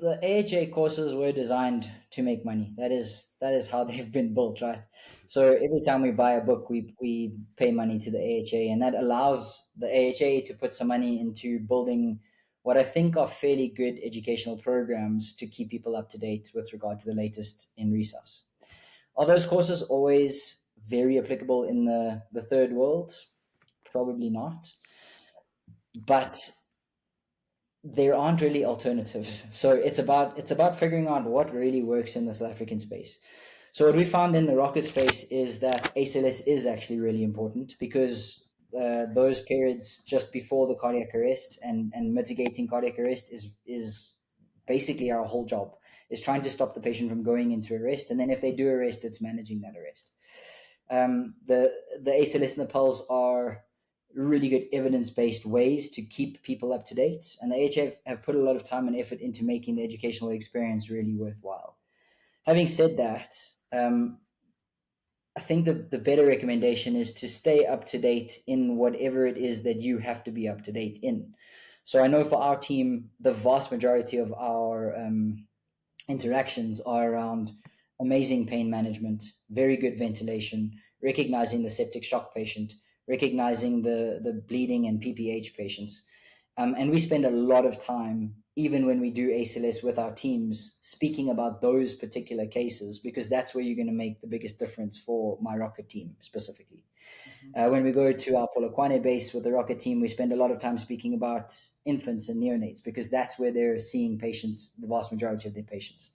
The AHA courses were designed to make money. That is how they've been built, right? So every time we buy a book, we pay money to the AHA, and that allows the AHA to put some money into building what I think are fairly good educational programs to keep people up to date with regard to the latest in resus. Are those courses always very applicable in the third world? Probably not. But there aren't really alternatives. So it's about figuring out what really works in the South African space. So what we found in the rocket space is that ACLS is actually really important because those periods just before the cardiac arrest and mitigating cardiac arrest is basically our whole job, is trying to stop the patient from going into arrest, and then if they do arrest, it's managing that arrest. The ACLS and the PULS are really good evidence-based ways to keep people up to date, and the AHF have put a lot of time and effort into making the educational experience really worthwhile. Having said that, I think the better recommendation is to stay up to date in whatever it is that you have to be up to date in. So I know for our team, the vast majority of our interactions are around amazing pain management, very good ventilation, recognizing the septic shock patient, recognizing the bleeding and PPH patients. And we spend a lot of time, even when we do ACLS with our teams, speaking about those particular cases because that's where you're going to make the biggest difference for my rocket team specifically. When we go to our Polokwane base with the rocket team, we spend a lot of time speaking about infants and neonates because that's where they're seeing patients, the vast majority of their patients.